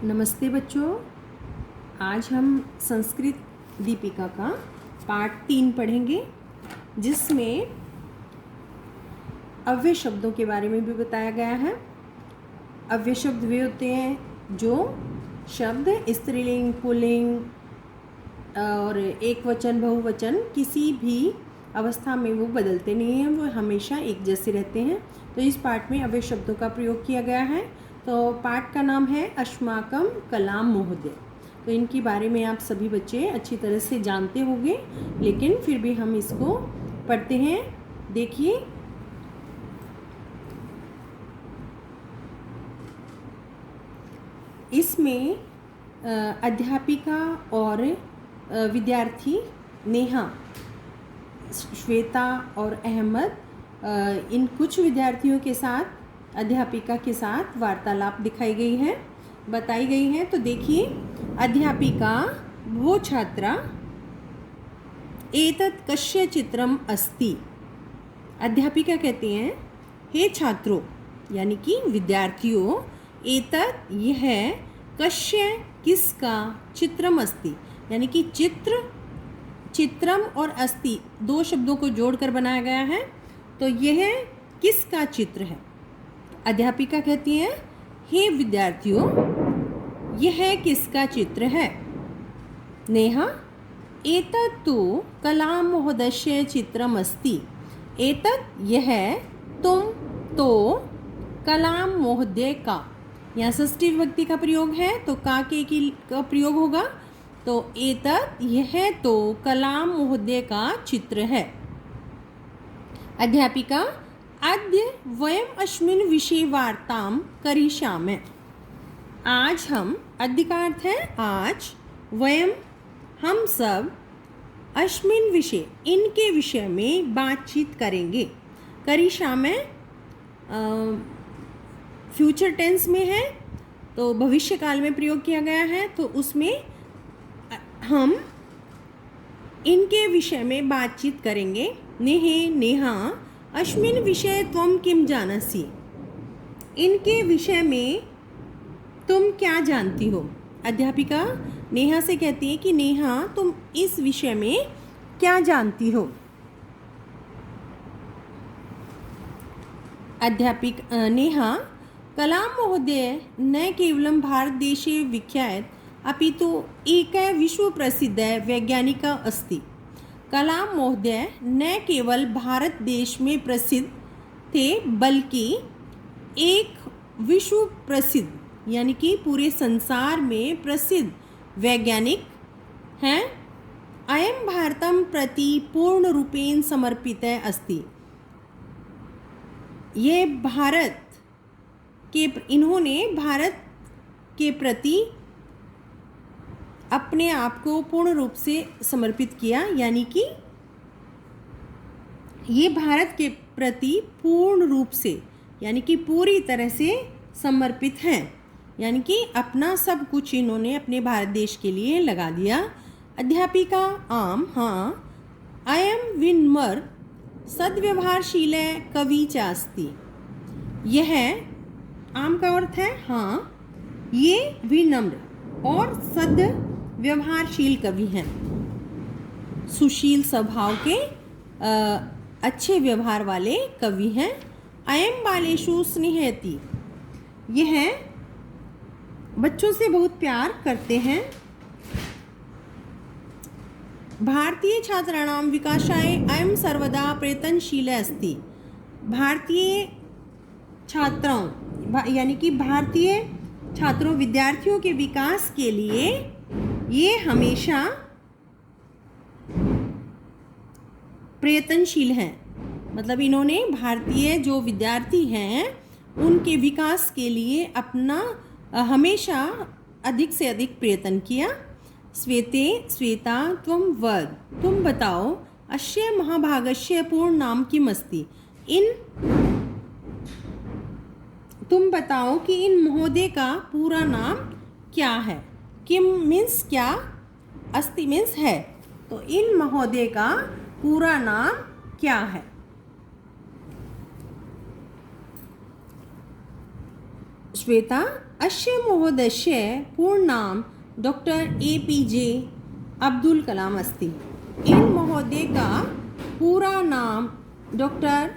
नमस्ते बच्चों। आज हम संस्कृत दीपिका का पाठ 3 पढ़ेंगे, जिसमें अव्यय शब्दों के बारे में भी बताया गया है। अव्यय शब्द वे होते हैं जो शब्द स्त्रीलिंग, पुल्लिंग और एक वचन, बहुवचन किसी भी अवस्था में वो बदलते नहीं हैं, वो हमेशा एक जैसे रहते हैं। तो इस पाठ में अव्यय शब्दों का प्रयोग किया गया है। तो पाठ का नाम है अस्माकं कलाम महोदय। तो इनके बारे में आप सभी बच्चे अच्छी तरह से जानते होंगे, लेकिन फिर भी हम इसको पढ़ते हैं। देखिए, इसमें अध्यापिका और विद्यार्थी नेहा, श्वेता और अहमद, इन कुछ विद्यार्थियों के साथ अध्यापिका के साथ वार्तालाप दिखाई गई है, बताई गई है। तो देखिए, अध्यापिका भो छात्रा एतत् कस्य चित्रम अस्ति। अध्यापिका कहती हैं, हे छात्रों यानी कि विद्यार्थियों, एतत् यह कस्य किसका, चित्रम अस्ति यानी कि चित्रम और अस्ति दो शब्दों को जोड़कर बनाया गया है। तो यह किसका चित्र है? अध्यापिका कहती हैं, हे विद्यार्थियों, यह किसका चित्र है? नेहा, एतत् तु कलाम महोदयस्य चित्रम अस्ति। एतत् यह, तुम, तो, कलाम महोदय का, यहाँ षष्ठी विभक्ति का प्रयोग है तो का का प्रयोग होगा। तो एतत् यह तो कलाम महोदय का चित्र है। अध्यापिका, अद्य वयम् अस्मिन् विषये वार्तां करिष्यामः। आज हम, अद्य का अर्थ है आज, वयम् हम सब, अस्मिन् विषय इनके विषय में बातचीत करेंगे। करिष्यामः फ्यूचर टेंस में है तो भविष्य काल में प्रयोग किया गया है, तो उसमें हम इनके विषय में बातचीत करेंगे। नेहा अस्मिन् विषये त्वं किं जानासि। इनके विषय में तुम क्या जानती हो? अध्यापिका नेहा से कहती है कि नेहा, तुम इस विषय में क्या जानती हो? नेहा, कलाम महोदय न केवलं भारतदेशे विख्यात अपितु एकः विश्वप्रसिद्धः वैज्ञानिकः अस्ति। कलाम महोदय न केवल भारत देश में प्रसिद्ध थे, बल्कि एक विश्व प्रसिद्ध यानी कि पूरे संसार में प्रसिद्ध वैज्ञानिक हैं। अयं भारतं प्रति पूर्ण रूपेण समर्पितः अस्ति। ये इन्होंने भारत के प्रति अपने आप को पूर्ण रूप से समर्पित किया, यानी कि ये भारत के प्रति पूर्ण रूप से यानी कि पूरी तरह से समर्पित हैं, यानी कि अपना सब कुछ इन्होंने अपने भारत देश के लिए लगा दिया। अध्यापिका, आम, हाँ, अयम विनम्र सद्व्यवहारशील कवि चास्ति। यह, आम का अर्थ है हाँ, ये विनम्र और सद व्यवहारशील कवि हैं, सुशील स्वभाव के अच्छे व्यवहार वाले कवि हैं। अयम बालेषु स्नेहयति। यह बच्चों से बहुत प्यार करते हैं। भारतीय छात्राणां विकासाय अयम सर्वदा प्रयत्नशील अस्ति। भारतीय छात्राओं यानी कि भारतीय छात्रों, विद्यार्थियों के विकास के लिए ये हमेशा प्रयत्नशील हैं। मतलब इन्होंने भारतीय जो विद्यार्थी हैं उनके विकास के लिए अपना हमेशा अधिक से अधिक प्रयत्न किया। श्वेता त्वं वद, तुम बताओ, अस्य महाभागस्य पूर्ण नाम किम् अस्ति। तुम बताओ कि इन महोदय का पूरा नाम क्या है। किम मीन्स क्या, अस्ति मीन्स है। तो इन महोदय का पूरा नाम क्या है? श्वेता, अस्य महोदयस्य पूर्णनाम डॉक्टर APJ अब्दुल कलाम अस्ति। इन महोदय का पूरा नाम डॉक्टर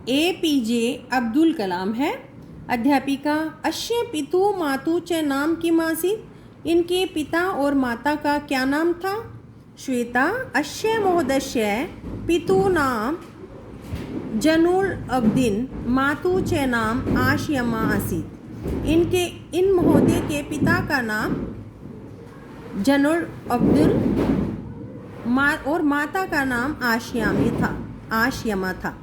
APJ अब्दुल कलाम है। अध्यापिका, अस्य पितु मातु च नाम किम् आसीत्? इनके पिता और माता का क्या नाम था? श्वेता, अस्य महोदयस्य पितु नाम जनुल अब्दीन, मातु च नाम आशियमा आसीत्। इन महोदय के पिता का नाम जनुल अब्दुल और माता का नाम आशियमा था।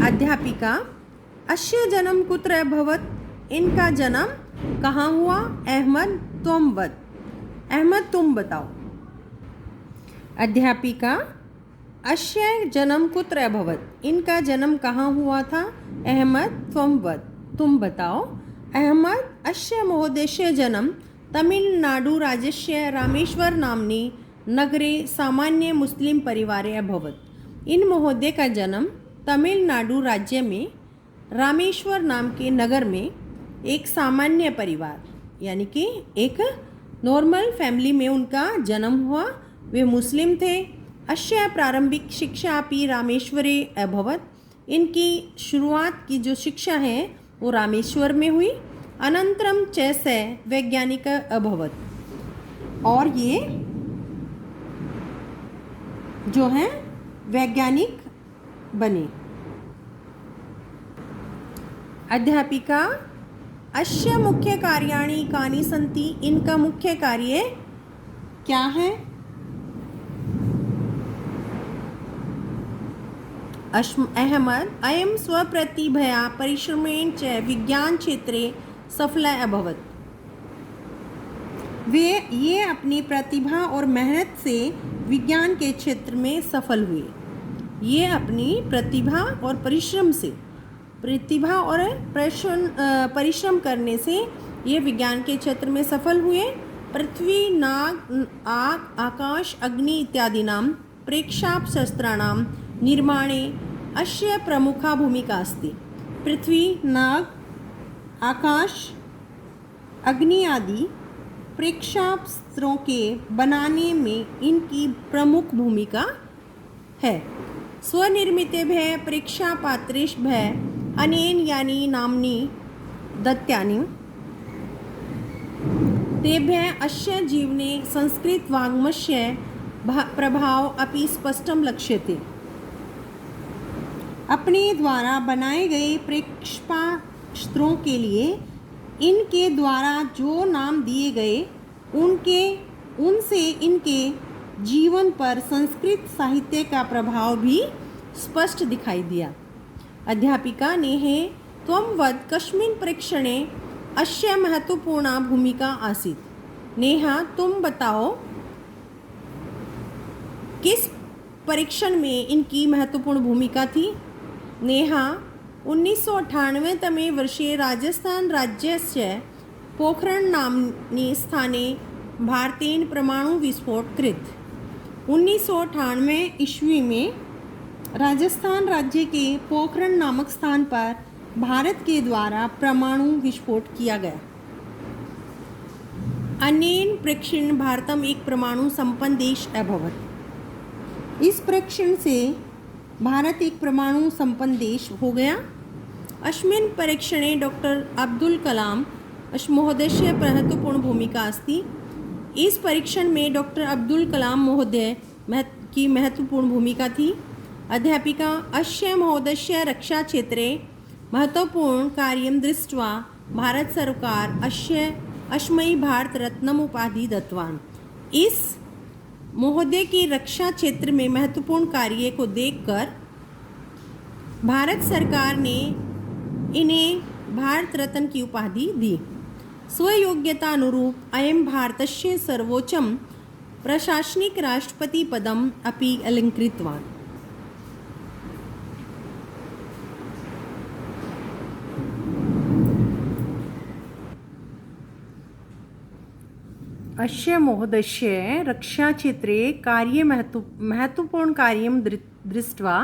अध्यापिका, अस्य जन्म कुत्र अभवत्? इनका जन्म कहाँ हुआ? अहमद, तुम बताओ। अध्यापिका, अस्य जन्म कुत्र अभवत्? इनका जन्म कहाँ हुआ था? अहमद, तुम बताओ। अहमद, अस्य महोदयस्य जन्म तमिलनाडु राज्यस्य रामेश्वर नाम्नि नगरे सामान्य मुस्लिम परिवारे अभवत्। इन महोदय का जन्म तमिलनाडु राज्य में रामेश्वर नाम के नगर में एक सामान्य परिवार यानी कि एक नॉर्मल फैमिली में उनका जन्म हुआ। वे मुस्लिम थे। अस्य प्रारंभिक शिक्षा अपि रामेश्वरे अभवत्। इनकी शुरुआत की जो शिक्षा है वो रामेश्वर में हुई। अनंतरम च स वैज्ञानिक अभवत्, और ये जो हैं वैज्ञानिक बने। अध्यापिका, अस्य मुख्य कार्याणि कानि सन्ति? इनका मुख्य कार्य क्या है? अहमद, अयं स्वप्रतिभया परिश्रमेण च विज्ञान क्षेत्रे सफलः अभवत्। ये अपनी प्रतिभा और मेहनत से विज्ञान के क्षेत्र में सफल हुए। ये अपनी प्रतिभा और परिश्रम करने से ये विज्ञान के क्षेत्र में सफल हुए। पृथ्वी, नाग, आग, आकाश, अग्नि इत्यादीनां प्रेक्षापशस्त्राणां निर्माणे अस्य प्रमुखा भूमिका अस्ति। पृथ्वी, नाग, आकाश, अग्नि आदि प्रेक्षास्त्रों के बनाने में इनकी प्रमुख भूमिका है। स्वनिर्मितेभ्यः प्रेक्षापात्रेभ्यः अनेन यानि नाम्नि दत्तानि तेभ्यः अस्य जीवने संस्कृतवाङ्मयस्य प्रभाव अपि स्पष्टं लक्ष्यते। अपने द्वारा बनाए गए प्रेक्षास्त्रों के लिए इनके द्वारा जो नाम दिए गए उनसे इनके जीवन पर संस्कृत साहित्य का प्रभाव भी स्पष्ट दिखाई दिया। अध्यापिका, नेहे त्वं वद कस्मिन् प्रेक्षणे अस्य महत्वपूर्णा भूमिका आसीत्? नेहा, तुम बताओ किस परीक्षण में इनकी महत्वपूर्ण भूमिका थी? नेहा, 1998 तमे वर्षे राजस्थान राज्यस्य पोखरण नाम्नि स्थाने भारतेन परमाणु विस्फोट कृत। 1998 ईस्वी में राजस्थान राज्य के पोखरण नामक स्थान पर भारत के द्वारा परमाणु विस्फोट किया गया। अनेन प्रेक्षण भारतम एक परमाणु संपन्न देश अभवत्। इस प्रेक्षण से भारत एक परमाणु संपन्न देश हो गया। अस्मिन् परीक्षणे डॉक्टर अब्दुल कलाम महोदयस्य महत्वपूर्ण भूमिका अस्ति। इस परीक्षण में डॉक्टर अब्दुल कलाम महोदय की महत्वपूर्ण भूमिका थी। अध्यापिका, अस्य महोदयस्य रक्षा क्षेत्रे महत्वपूर्ण कार्यं दृष्ट्वा भारत सरकार अस्मै भारत रत्नम उपाधि दत्तवान। इस महोदय की रक्षा क्षेत्र में महत्वपूर्ण कार्य को देखकर भारत सरकार ने इन्हें भारत रत्न की उपाधि दी। स्वयोग्यता अनुरूप अयं भारतस्य सर्वोच्चं प्रशासनिक राष्ट्रपति पदम अपि अलङ्कृतवान्। अस्य महोदयस्य रक्षाक्षेत्रे महत्वपूर्ण कार्यं दृष्ट्वा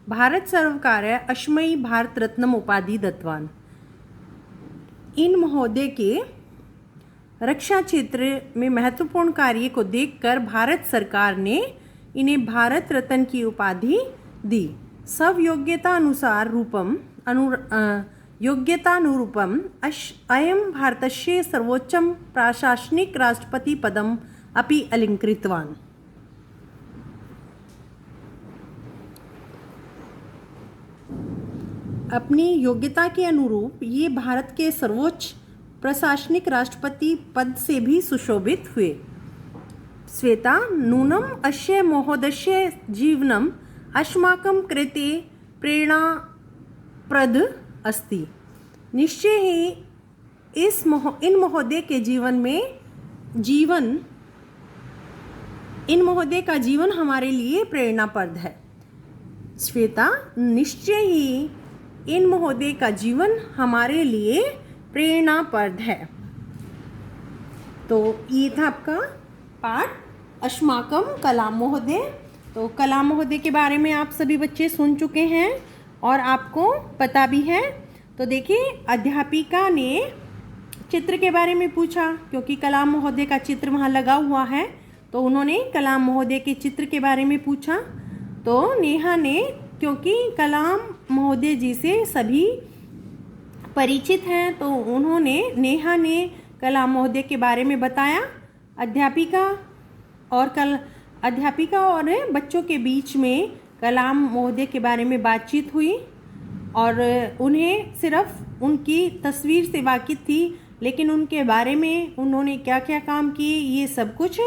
भारत सर्वकार्य अश्मयी भारत रत्नम उपाधि दत्तवान। इन महोदय के रक्षा क्षेत्र में महत्वपूर्ण कार्य को देखकर भारत सरकार ने इन्हें भारत रत्न की उपाधि दी। सब योग्यतानुरूपम् अयं भारतस्य सर्वोच्चं प्रशासनिक राष्ट्रपति पदम् अपि अलङ्कृतवान्। अपनी योग्यता के अनुरूप ये भारत के सर्वोच्च प्रशासनिक राष्ट्रपति पद से भी सुशोभित हुए। श्वेता, नूनम अस्य महोदयस्य जीवनम अस्माकं कृते प्रेरणाप्रद अस्ति। निश्चय ही इन महोदय के इन महोदय का जीवन हमारे लिए प्रेरणाप्रद है। श्वेता, निश्चय ही इन महोदय का जीवन हमारे लिए प्रेरणाप्रद है। तो ये था आपका पाठ अस्माकम कलाम महोदय। तो कलाम महोदय के बारे में आप सभी बच्चे सुन चुके हैं और आपको पता भी है। तो देखिए, अध्यापिका ने चित्र के बारे में पूछा, क्योंकि कलाम महोदय का चित्र वहाँ लगा हुआ है, तो उन्होंने कलाम महोदय के चित्र के बारे में पूछा। तो नेहा ने, क्योंकि कलाम महोदय जी से सभी परिचित हैं, तो नेहा ने कलाम महोदय के बारे में बताया। अध्यापिका और बच्चों के बीच में कलाम महोदय के बारे में बातचीत हुई और उन्हें सिर्फ उनकी तस्वीर से वाकिफ़ थी, लेकिन उनके बारे में उन्होंने क्या क्या काम किए ये सब कुछ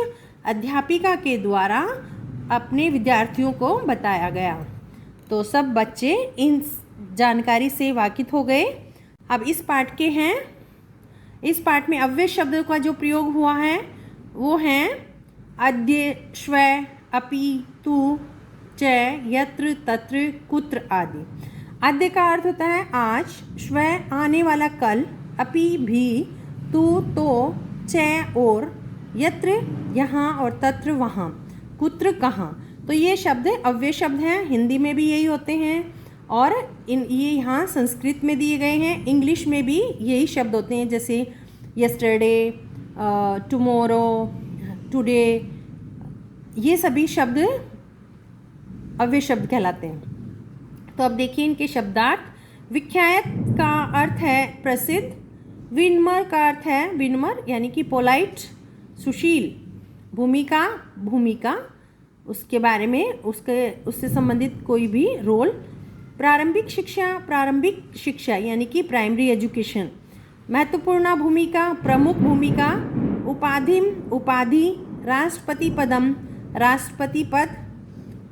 अध्यापिका के द्वारा अपने विद्यार्थियों को बताया गया। तो सब बच्चे इन जानकारी से वाकिफ़ हो गए। अब इस पाठ में अव्यय शब्द का जो प्रयोग हुआ है वो हैं अद्य, श्व, अपि, तु, च, यत्र, तत्र, कुत्र आदि। अद्य का अर्थ होता है आज, श्व आने वाला कल, अपि भी, तु तो, च और, यत्र यहाँ और तत्र वहाँ, कुत्र कहाँ। तो ये शब्द अव्यय शब्द हैं, हिंदी में भी यही होते हैं और ये यहाँ संस्कृत में दिए गए हैं। इंग्लिश में भी यही शब्द होते हैं, जैसे यस्टरडे, टुमारो, टुडे, ये सभी शब्द अव्यय शब्द कहलाते हैं। तो अब देखिए इनके शब्दार्थ। विख्यात का अर्थ है प्रसिद्ध, विनम्र का अर्थ है विनम्र यानी कि पोलाइट, सुशील, भूमिका उसके बारे में उससे संबंधित कोई भी रोल, प्रारंभिक शिक्षा यानी कि प्राइमरी एजुकेशन, महत्वपूर्ण भूमिका, प्रमुख भूमिका, उपाधि, राष्ट्रपति पद,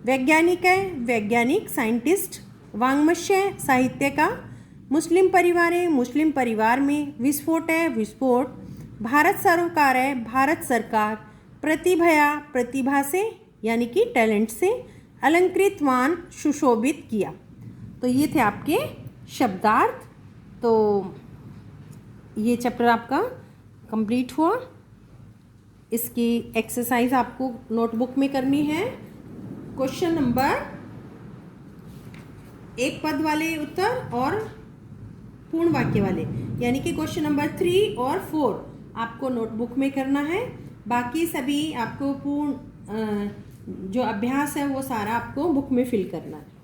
वैज्ञानिक साइंटिस्ट, वाङ्मय साहित्य का, मुस्लिम परिवार में, विस्फोट, भारत सरकार, प्रतिभा से यानी कि टैलेंट से, अलंकृतवान सुशोभित किया। तो ये थे आपके शब्दार्थ। तो ये चैप्टर आपका कंप्लीट हुआ। इसकी एक्सरसाइज आपको नोटबुक में करनी है। क्वेश्चन नंबर 1 पद वाले उत्तर और पूर्ण वाक्य वाले, यानी कि क्वेश्चन नंबर 3 और 4 आपको नोटबुक में करना है। बाकी सभी आपको पूर्ण जो अभ्यास है वो सारा आपको बुक में फिल करना है।